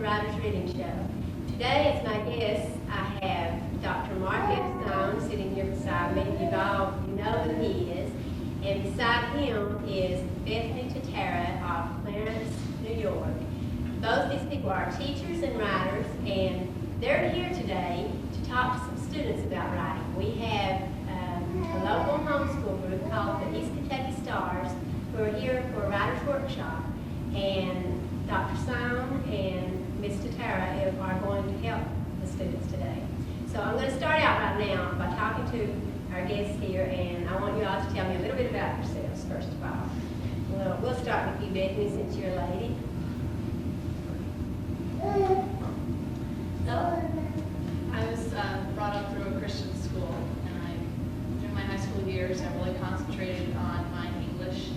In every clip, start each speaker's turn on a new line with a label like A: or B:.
A: Writer's Reading Show. Today, as my guest, I have Dr. Mark F. Sohn sitting here beside me. You know who he is. And beside him is Bethany Tatara of Clarence, New York. Both these people are teachers and writers, and they're here today to talk to some students about writing. We have a local homeschool group called the East Kentucky S.T.A.R.S who are here for a writer's workshop. And Dr. Sohn and Ms. Tatara are going to help the students today. So I'm going to start out right now by talking to our guests here, and I want you all to tell me a little bit about yourselves, first of all. We'll start with you, Bethany, since you're a lady.
B: So, I was brought up through a Christian school, and during my high school years, I really concentrated on my English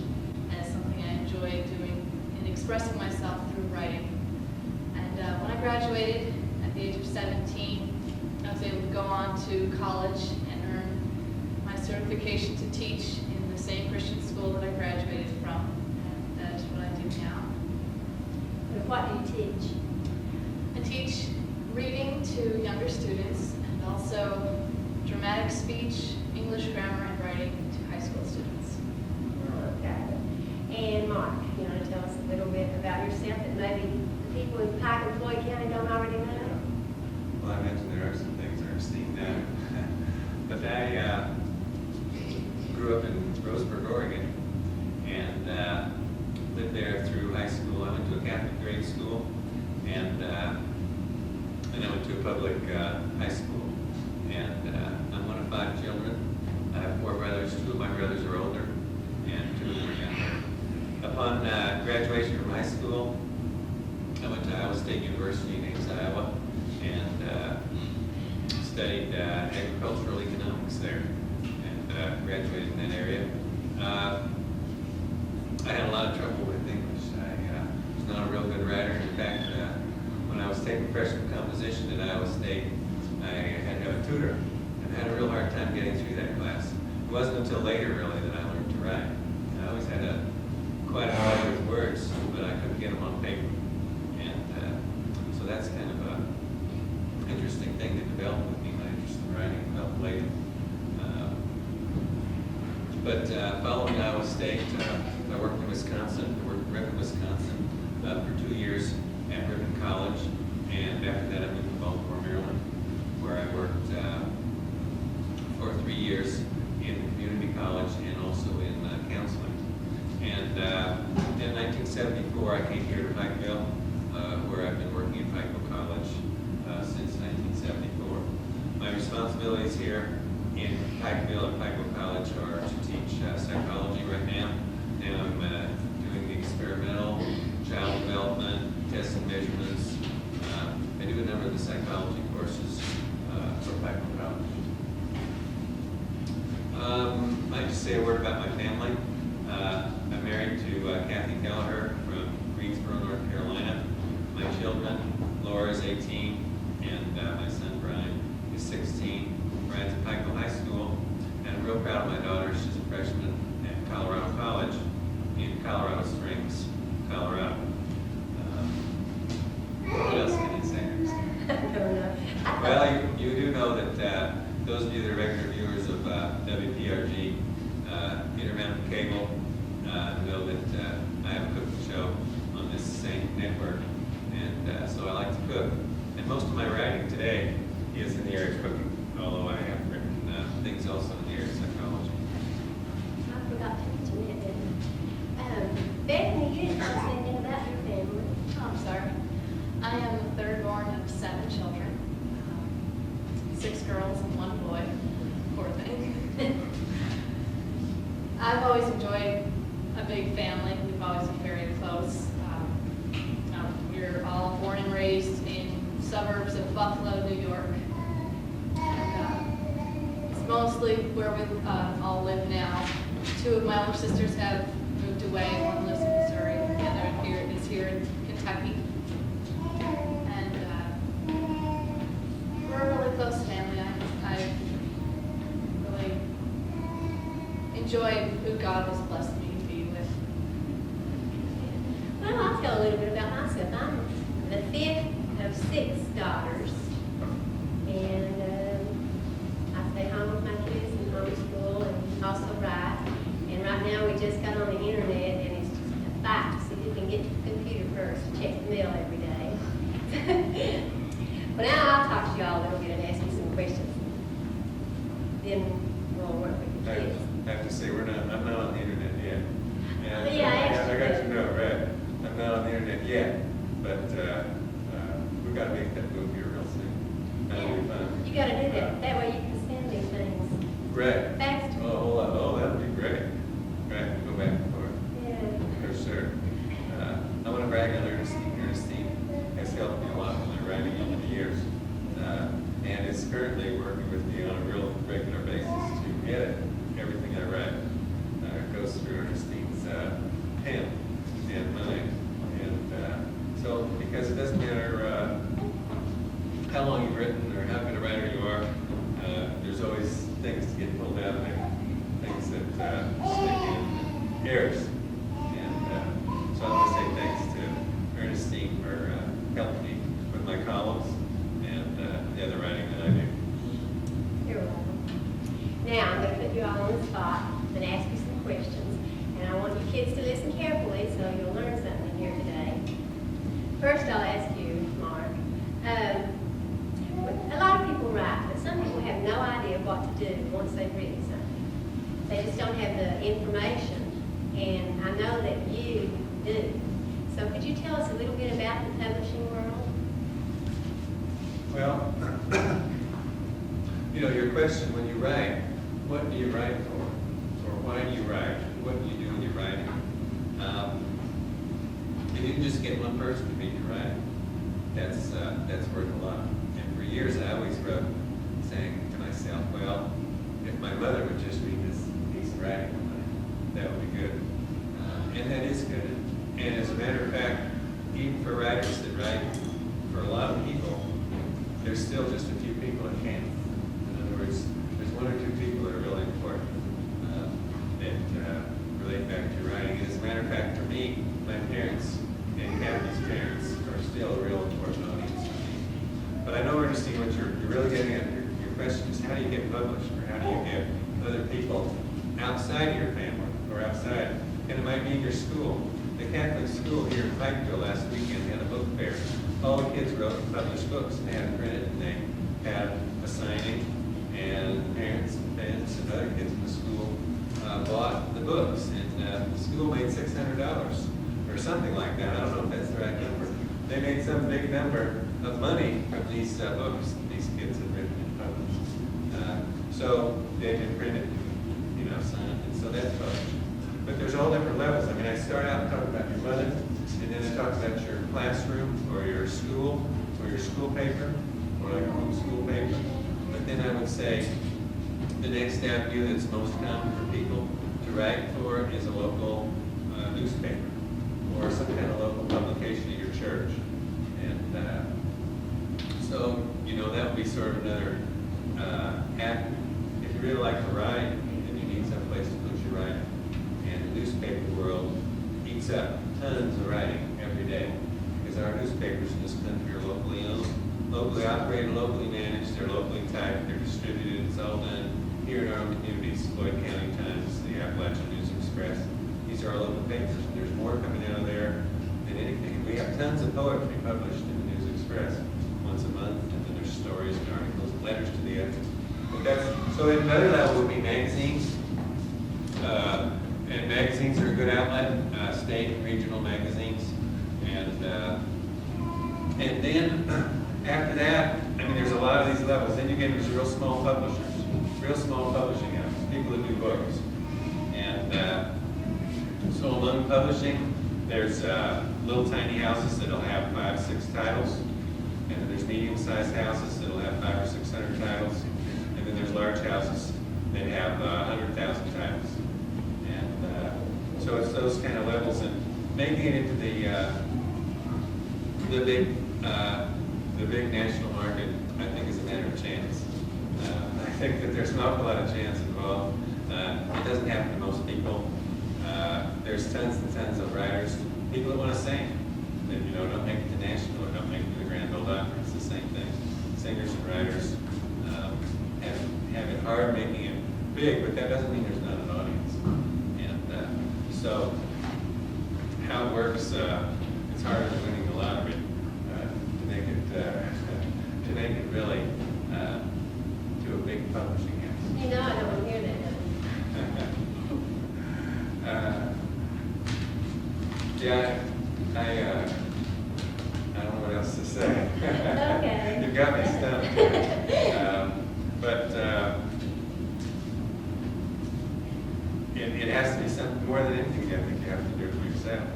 B: as something I enjoyed doing and expressing myself through writing. And when I graduated at the age of 17, I was able to go on to college and earn my certification to teach in the same Christian school that I graduated from, and that is what I do now.
A: And what do you teach?
B: I teach reading to younger students and also dramatic speech, English grammar, and writing to high school students.
A: Okay. And Mark, you want to tell us a little bit about yourself that maybe the people in Pike and Floyd County don't already know?
C: Well, I mentioned there are some things I've seen now. But I grew up in Roseburg, Oregon, and lived there through high school. I went to a Catholic grade school, and then I went to a public high school. And I'm one of 5 children. I have 4 brothers. 2 of my brothers are older, and 2 of them are younger. Upon graduation from high school, I went to Iowa State University in Ames, Iowa, and studied agricultural economics there, and graduated in that area. I had a lot of trouble with English. I was not a real good writer. In fact, when I was taking freshman composition at Iowa State, I had to have a tutor, and I had a real hard time getting through that class. It wasn't until later, really, that I learned to write. I always had quite a hard with words, but I couldn't get them on paper. And so that's kind of an interesting thing that developed with me. My interest in writing developed later. But following Iowa State, I worked in Wisconsin. I worked in Ripon, Wisconsin for 2 years at Ripon College. And after that, I moved to Baltimore, Maryland, where I worked for 3 years in community college and also in counseling. And in 1974, I came here to Pikeville, where I've been working at Pikeville College since 1974. My responsibilities here in Pikeville at Pikeville College are to teach psychology right now. And I'm doing the experimental, child development, tests and measurements. I do a number of the psychology courses for Pikeville College. I'd just say a word about my family. I'm married to Kathy Kelleher from Greensboro, North Carolina. My children, Laura is 18, and my son Brian is 16. Brian's at Pikeville High School, and I'm real proud of my daughter. She's a freshman at Colorado College in Colorado Springs, Colorado. What else can I say?
A: I don't know.
C: Well, you do know that those of you that are regular viewers of WPRG, Intermountain Cable, know that I have a cooking show on this same network, and so I like to cook. And most of my writing today is in the area of cooking, although I have written things also in the area of psychology.
A: I forgot to mention it. Bethany, you didn't tell us anything about your family.
B: Oh, I'm sorry. I am the third born of 7 children, 6 girls and 1 boy. Poor thing. I've always enjoyed a big family. We've always been very close. We're all born and raised in suburbs of Buffalo, New York. And, it's mostly where we all live now. 2 of my older sisters have moved away. One lives in Missouri. The other is here in Kentucky. And we're a really close family. I really enjoy who God has blessed me to be with.
A: Well, I'll tell a little bit about myself. I'm the 5th 6 daughters, and I stay home with my kids and homeschool and also write. And right now, we just got on the internet, and it's just a fight to see who can get to the computer first to check the mail every day. But now I'll talk to you all a little bit and ask you some questions. Then we'll work with the kids.
C: I have to say, I'm not on the internet yet. And,
A: Yeah,
C: I got to know, right? I'm not on the internet yet, but we've got to make that move here real soon. That'll be fun.
A: You gotta do that, that way you can send me things
C: Right.
A: faster.
C: Oh, hold on. Oh, that'd be great. Right, go back and forth.
A: Yeah.
C: For sure. I want to brag on Ernestine. Ernestine has helped me a lot with my writing over the years, and is currently working with me on a real regular basis to edit everything I write. It goes through Ernestine's pen and mine, and so because it doesn't matter how long you've written or how good a writer you are, there's always things to get pulled out of there, things that stick in errors. And so I want to say thanks to Ernestine for helping me with my columns and the other writing that I do.
A: You're welcome. Now, I'm gonna put you all on the spot and ask you some questions. And I want you kids to listen carefully so you'll learn something here today. First, I'll ask you, Mark. A lot of people write, but some people have no idea what to do once they've written something. They just don't have the information, and I know that you do. So could you tell us a little bit about the publishing world?
C: Well, your question when you write, what do you write for? Or why do you write? What do you do when you're writing? If you can just get one person to read your writing, that's worth a lot. And for years, I always wrote saying to myself, well, if my mother would just read this piece of writing, that would be good. And that is good. And as a matter of fact, even for writers that write for a lot of people, there's still just a few people that can't. In other words, there's one or two people that are really important that relate back to your writing. And as a matter of fact, for me, my parents and Kathy's parents are still a real important audience for me. But I know, Ernestine, what you're really getting at, your question is how do you get published, or how do you get other people outside of your family or outside? And it might be in your school. The Catholic school here in Pikeville last weekend had a book fair. All the kids wrote and published books, and they had them printed, and they had a signing, and parents and fans and other kids in the school bought the books, and the school made $600 or something like that. I don't know if that's the right number. They made some big number of money from these books that these kids had written and published. So they've been printed, signed, and so that's published. But there's all different levels. I mean, I start out talking about your mother, and then I talk about your classroom, or your school, or your school paper, or like a homeschool paper. But then I would say the next avenue that's most common for people to write for is a local newspaper, or some kind of local publication at your church. And so, that would be sort of another act. If you really like to write, then you need some place to put your writing. And the newspaper world eats up tons of writing every day, because our newspapers in this country are locally owned, locally operated, locally managed, they're locally typed, they're distributed, it's all done here in our own communities. Floyd County Times, the Appalachian News Express, these are our local papers, and there's more coming out of there than anything. We have tons of poetry published in the News Express once a month, and then there's stories and articles and letters to the editors. So at another level would be magazines. And magazines are a good outlet, state and regional magazines. And then after that, there's a lot of these levels. Then you get into real small publishers, real small publishing houses, people that do books. And so among publishing, there's little tiny houses that'll have 5 or 6 titles. And then there's medium-sized houses that'll have 500 or 600 titles. And then there's large houses that have 100,000 titles. So it's those kind of levels, and making it into the big national market, I think, is a matter of chance. I think that there's an awful lot of chance involved. It doesn't happen to most people. There's tons and tons of writers, people that want to sing, that don't make it to national or don't make it to the Grand Ole Opry. same thing. Singers and writers have it hard making it big, but that doesn't mean there's not an audience. And so how it works, it's harder than winning the lottery to make it really to a big publishing house.
A: You know, I don't want to hear that.
C: Yeah, I don't know what else to say.
A: Okay.
C: You've got me stumped. But it has to be something more than anything. I think you have to do it for yourself,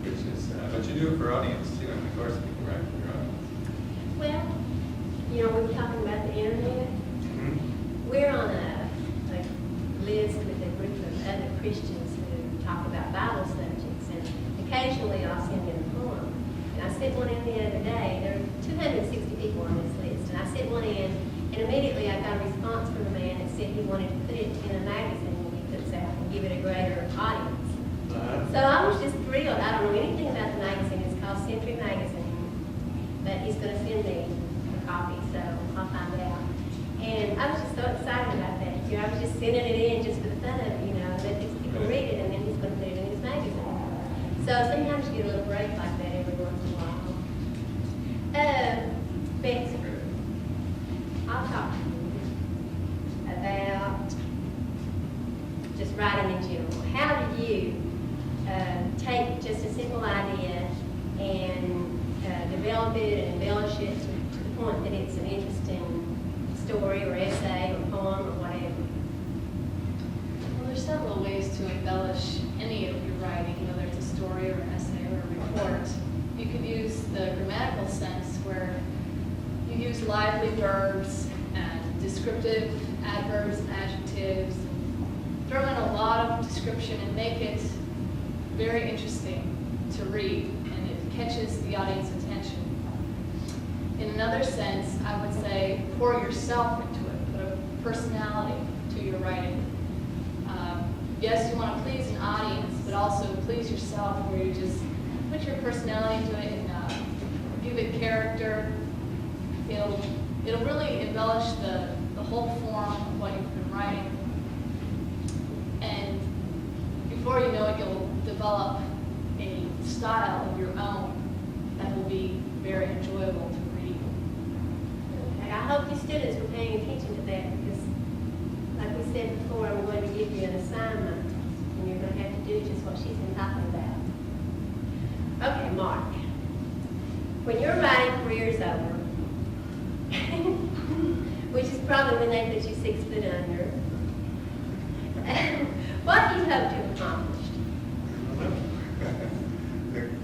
C: which is, but you do it for audience too. And of course, people write for your audience.
A: Well, you know, we're talking about the internet. We're on a list with a group of other Christians who talk about Bible subjects, and occasionally I'll send in a poem. And I sent one in the other day. There are 260 people on this list, and I sent one in, and immediately I got a response from a man that said he wanted to put it in a magazine when he puts out and give it a greater audience. So I was just thrilled. I don't know anything about the magazine. It's called Century Magazine, but he's going to send me a copy, so I'll find out. And I was just so excited about that. You know, I was just sending it in just for the fun of it, you know, let these people read it, and then he's going to put it in his magazine. So sometimes you get a little break like that every once in a while. Betsy, I'll talk to you about just writing in general. How do you take just a simple idea and develop it and embellish it to the point that it's an interesting story or essay or poem or whatever?
B: Well, there's several ways to embellish any of your writing, whether it's a story or an essay or a report. You could use the grammatical sense where you use lively verbs and descriptive adverbs and adjectives. Throw in a lot of description and make it very interesting to read, and it catches the audience's attention. In another sense, I would say pour yourself into it, put a personality to your writing. Yes, you want to please an audience, but also please yourself, where you just put your personality into it and give it character. It'll really embellish the whole form of what you've been writing. And before you know it, you'll develop a style of your own that will be very enjoyable to read.
A: Okay, I hope your students were paying attention to that, because like we said before, I'm going to give you an assignment, and you're going to have to do just what she's been talking about. Okay, Mark, when your writing career is over, which is probably when they put you 6 foot under, what do you hope to accomplish?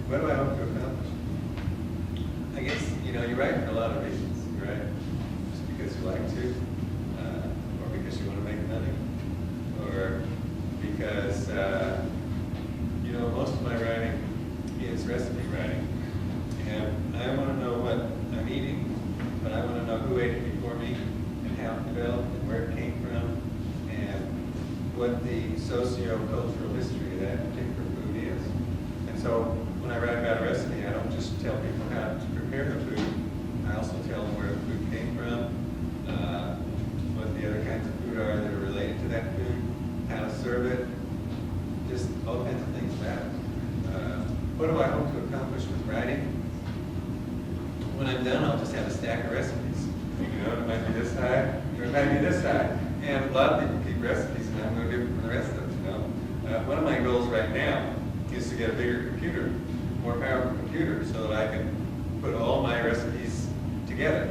C: What do I hope to accomplish? I guess, you know, you write for a lot of reasons. You write just because you like to, or because you want to make money, or because, you know, most of my writing is recipe writing. And I want to know what I'm eating, but I want to know who ate it before me, and how it developed, and where it came from, and what the socio-cultural history of that particular food is. And so when I write about a recipe, I don't just tell people how to prepare the food. I also tell them where the food came from, what the other kinds of food are that are related to that food, how to serve it, just all kinds of things about it. What do I hope to accomplish with writing? When I'm done, I'll just have a stack of recipes. You know, it might be this high, or it might be this high. And a lot of people keep recipes, and I'm no different from the rest of them, you know. One of my goals right now is to get a bigger computer, more powerful computer, so that I can put all my recipes together.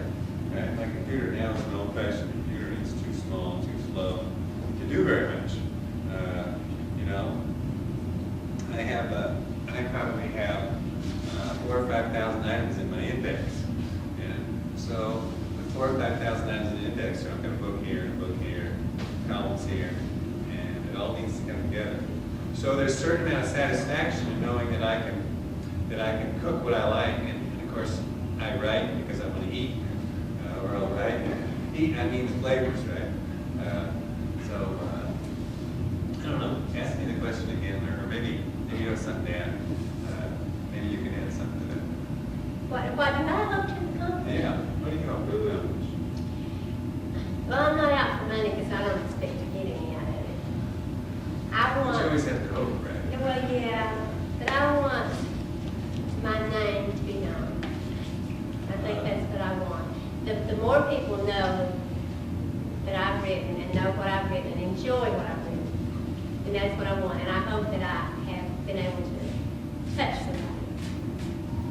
C: Right? My computer now is an old-fashioned computer, and it's too small, too slow to do very much. You know, I probably have 4,000 or 5,000 items in my index, and so with 4,000 or 5,000 items in the index, so I've got a book here, columns here, and it all needs to come together. So there's a certain amount of satisfaction in knowing that I can cook what I like, and of course I write because I want to eat, or I'll write. Eat, I mean the flavors, right? I don't know. Ask me the question again, or maybe you have something to add. Maybe you can add something to that.
A: What do I hope to accomplish?
C: Well,
A: Well, I'm not out for money because I don't expect to get any out of it. I
C: you
A: want,
C: always have to hope, right?
A: well, yeah, but I want my name to be known. I think that's what I want. The more people know that I've written and know what I've written and enjoy what I've written, and that's what I want. And I hope that I have been able to touch somebody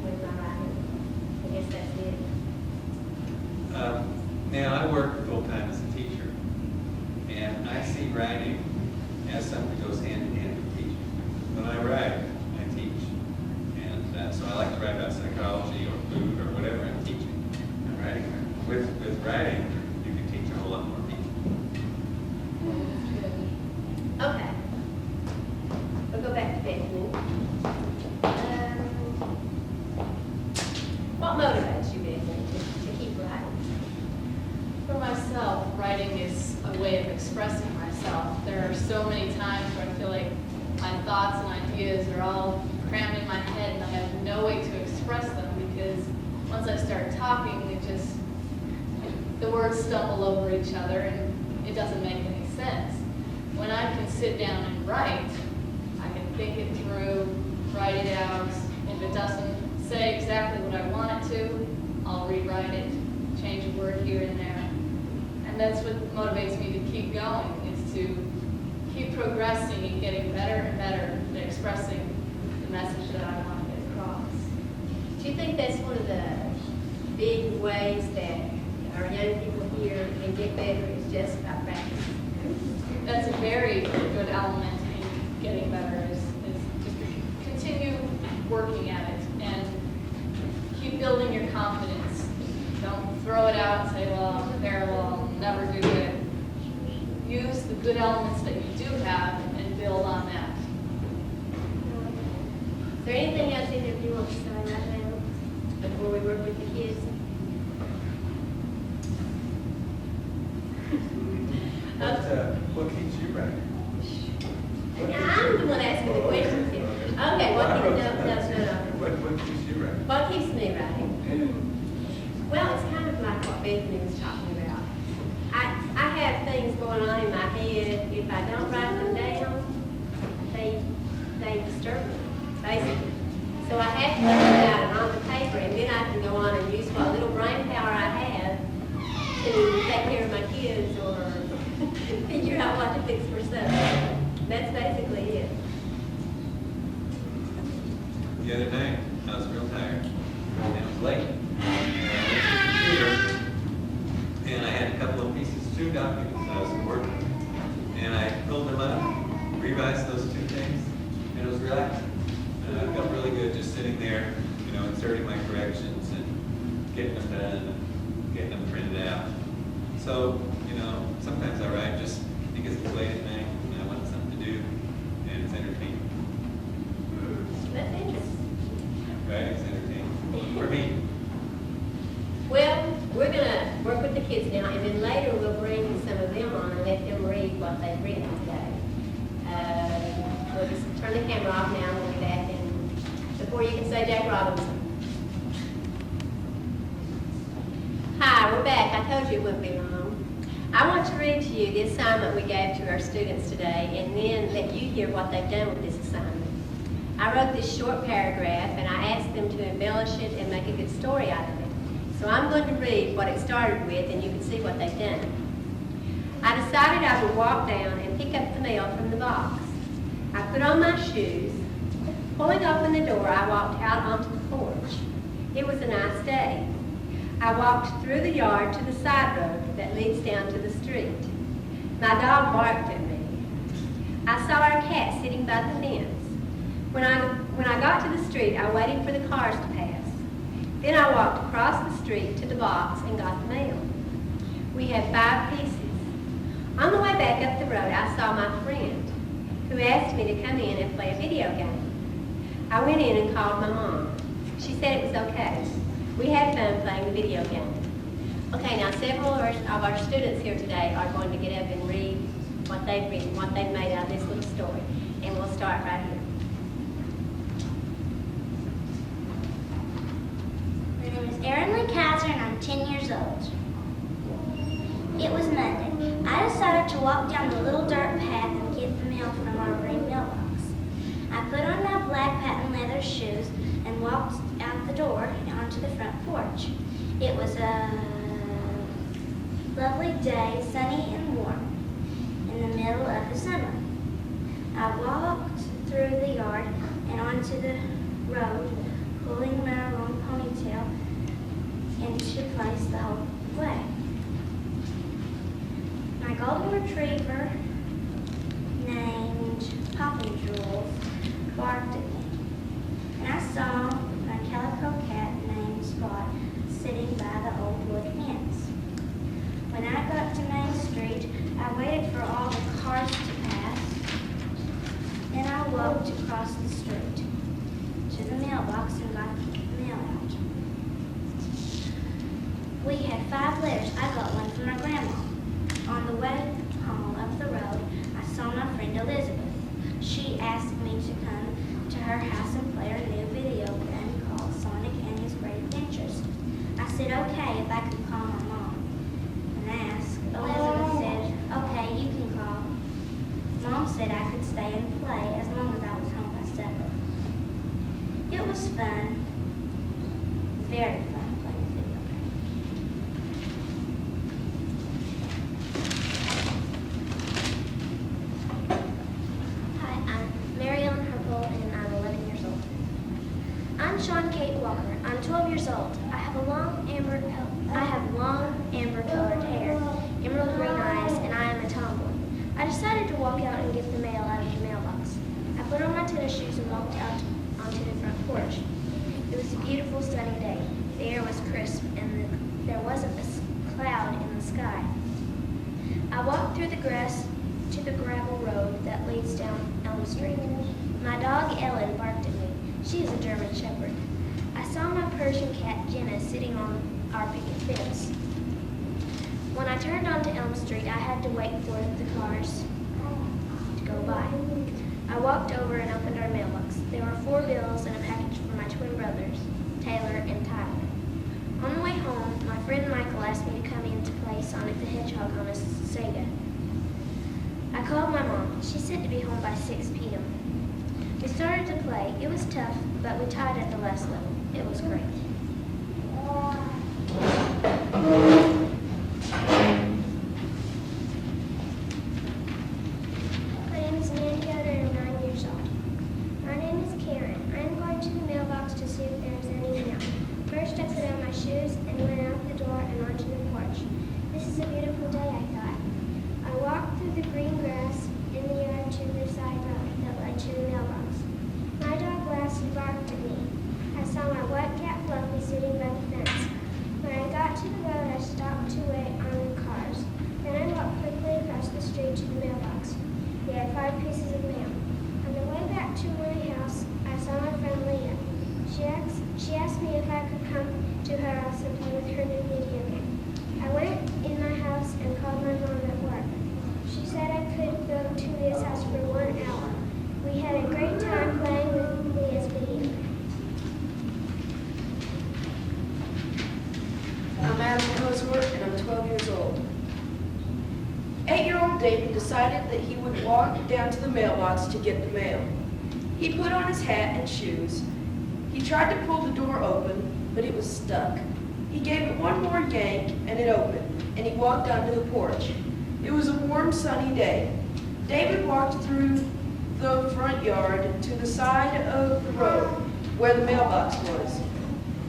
A: with my writing. I guess that's it.
C: Now, I work full-time as a teacher, and I see writing as something that goes hand in hand with teaching. When I write, I teach. And so I like to write about psychology or food or whatever I'm teaching. I'm writing. With writing, you can teach a whole lot more people.
A: Okay. We'll go back to Bethany. What motivates you, Bethany, to keep writing?
B: For myself, writing is a way of expressing myself. There are so many times where I feel like my thoughts and ideas are all crammed in my head and I have no way to express them because once I start talking, the words stumble over each other and it doesn't make any sense. When I can sit down and write, I can think it through, write it out. If it doesn't say exactly what I want it to, I'll rewrite it, change a word here and there. And that's what motivates me to keep going, is to keep progressing and getting better and better at expressing the message that I want to get across.
A: Do you think that's one of the big ways that our young people here can get better is just by practice?
B: That's a very good element in getting better is to continue working at it and keep building your confidence. Don't throw it out and say, well, I'm prepared, well, I'll never do it. Use the good elements that you do have and build on that.
A: Is there anything else either of you want to say right now before we work with the kids?
C: What keeps you writing?
A: I'm the one asking the questions here. Okay, what keeps, no.
C: What keeps you writing?
A: What keeps me writing? Well, it's kind of like what Bethany was talking about. I have things going on in my head. If I don't write them down, they disturb me, basically. So I have to think about it on the paper, and then I can go on and use what little brain power I have to take care of my kids or figure out what to fix for supper. That's basically it.
C: The other night, I was real tired, and it was late. And I went to the computer, and I had a couple of pieces, 2 documents I was working. And I pulled them up, revised those 2 things, and it was relaxing. And I felt really good just sitting there, inserting my corrections and getting them done, and getting them printed out. So, sometimes I write just because it's late at night and I want something to do, and it's entertaining.
A: That's interesting.
C: Writing's entertaining for me.
A: Well, we're going to work with the kids now, and then later we'll bring some of them on and let them read what they've written today. We'll just turn the camera off now, we'll be back in before you can say Jack Robinson. Hi, we're back. I told you it wouldn't be long. I want to read to you the assignment we gave to our students today, and then let you hear what they've done with this assignment. I wrote this short paragraph, and I asked them to embellish it and make a good story out of it. So I'm going to read what it started with, and you can see what they've done. I decided I would walk down and pick up the mail from the box. I put on my shoes. Pulling open the door, I walked out onto the porch. It was a nice day. I walked through the yard to the side road that leads down to the street. My dog barked at me. I saw our cat sitting by the fence. When I got to the street, I waited for the cars to pass. Then I walked across the street to the box and got the mail. We had 5 pieces. On the way back up the road, I saw my friend, who asked me to come in and play a video game. I went in and called my mom. She said it was okay. We had fun playing the video game. Okay, now several of our students here today are going to get up and read what they've written, what they've made out of this little story. And we'll start right here.
D: My name is Erin Lee Kaiser, and I'm 10 years years old. It was Monday. I decided to walk down the little dirt path and get the mail from our green mailbox. I put on my black patent leather shoes and walked out the door and onto the front porch. It was a lovely day, sunny and warm, in the middle of the summer. I walked through the yard and onto the road, pulling my long ponytail into place the whole way. My golden retriever, named Poppin' Jewels, barked at me, and I saw my calico cat named Spot sitting by the old wood fence. When I got to Main Street, I waited for all the cars to pass. Then I walked across the street to the mailbox and got the mail out. We had 5 letters. I got one from my grandma. On the way home up the road, I saw my friend Elizabeth. She asked me to come to her house and play her new video game called Sonic and His Great Adventures. I said, okay, if I could call my mom and ask. Elizabeth said, okay, you can call. Mom said I could stay and play as long as I was home by supper. It was fun, very fun playing video games.
E: Hi, I'm Mary Ellen Herpel, and I'm 11 years old. I'm Sean Kate Walker. I'm 12 years old. I have long amber colored hair, emerald green eyes, and I am a tomboy. I decided to walk out and get the mail out of the mailbox. I put on my tennis shoes and walked out onto the front porch. It was a beautiful sunny day. The air was crisp, and there wasn't a cloud in the sky. I walked through the grass to the gravel road that leads down Elm Street. My dog Ellen barked at me. She is a German Shepherd. I saw my Persian cat Jenna sitting on our picket fence. When I turned onto Elm Street, I had to wait for the cars to go by. I walked over and opened our mailbox. There were 4 bills and a package for my twin brothers, Taylor and Tyler. On the way home, my friend Michael asked me to come in to play Sonic the Hedgehog on a Sega. I called my mom. She said to be home by 6 p.m. We started to play. It was tough, but we tied at the last level. It was great.
F: My name is Mandy Yoder and I'm 9 years old. My name is Karen. I am going to the mailbox to see if there is any mail. First, I put on my shoes and went out the door and onto the porch. This is a beautiful day, I thought. I walked through the green grass in the yard to the side road that led to the mailbox. My dog Lassie barked at me. I saw my white cat Fluffy sitting by the fence. When I got to the road, I stopped to wait on the cars. Then I walked quickly across the street to the mailbox. We had 5 pieces of mail. On the way back to my house, I saw my friend Leah. She asked me if I could come to her house and play with her new video game. I went in my house and called my mom at work. She said I could go to Leah's house for 1 hour. We had a great time playing with Leah's video game.
G: I'm Adam Cosworth, and I'm 12 years old. 8-year-old David decided that he would walk down to the mailbox to get the mail. He put on his hat and shoes. He tried to pull the door open, but it was stuck. He gave it one more yank, and it opened, and he walked onto the porch. It was a warm, sunny day. David walked through the front yard to the side of the road where the mailbox was.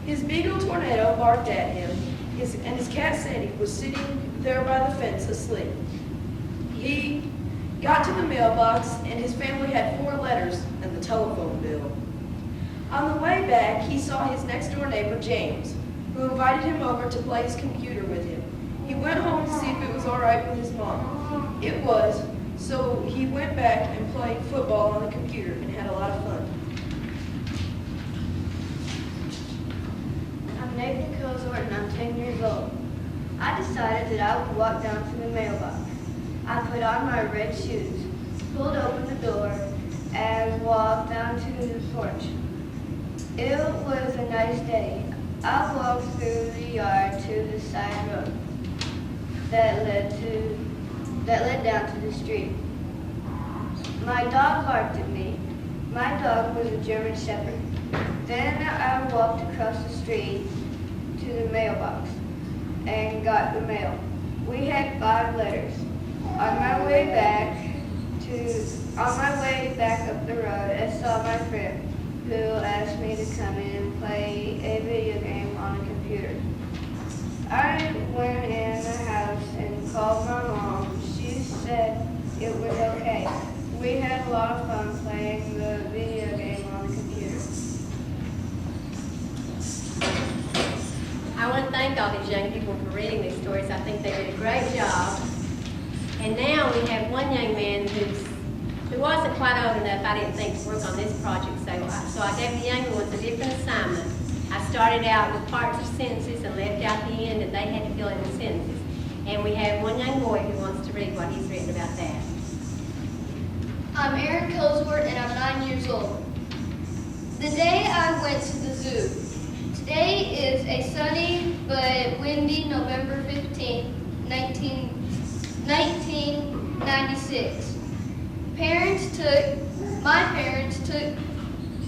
G: His Beagle Tornado barked at him, and his cat Sandy was sitting there by the fence asleep. He got to the mailbox, and his family had 4 letters and the telephone bill. On the way back, he saw his next-door neighbor, James, who invited him over to play his computer with him. He went home to see if it was all right with his mom. It was, so he went back and played football on the computer and had a lot of fun.
H: I'm Nathan Cosworth and I'm 10 years old. I decided that I would walk down to the mailbox. I put on my red shoes, pulled open the door, and walked down to the porch. It was a nice day. I walked through the yard to the side road that led down to the street. My dog barked at me. My dog was a German Shepherd. Then I walked across the street to the mailbox and got the mail. We had 5 letters. On my way back up the road, I saw my friend who asked me to come in and play a video game on a computer. I went in the house and called my mom. She said it was okay. We had a lot of fun playing the video game on the computer.
A: I want to thank all these young people for reading these stories. I think they did a great job. And now we have one young man who wasn't quite old enough, I didn't think, to work on this project. So I gave the younger ones a different assignment. I started out with parts of sentences and left out the end, and they had to fill in the sentences. And we have one young boy who wants to read what he's written about that.
I: I'm Aaron Cosworth, and I'm 9 years old. The day I went to the zoo. Today is a sunny but windy November 15, 1996. My parents took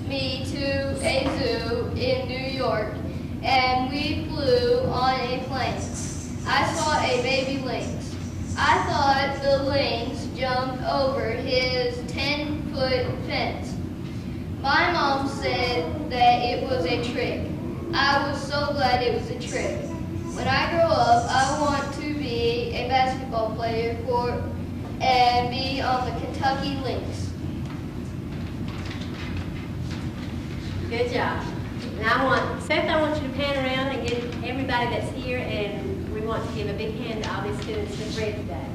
I: me to a zoo in New York, and we flew on a plane. I saw a baby lynx. I thought the lynx jumped over his 10-foot fence. My mom said that it was a trick. I was so glad it was a trick. When I grow up, I want to be a basketball player and be on the Kentucky Lynx.
A: Good job. Now Seth, I want you to pan around and get everybody that's here, and we want to give a big hand to all these students that read today.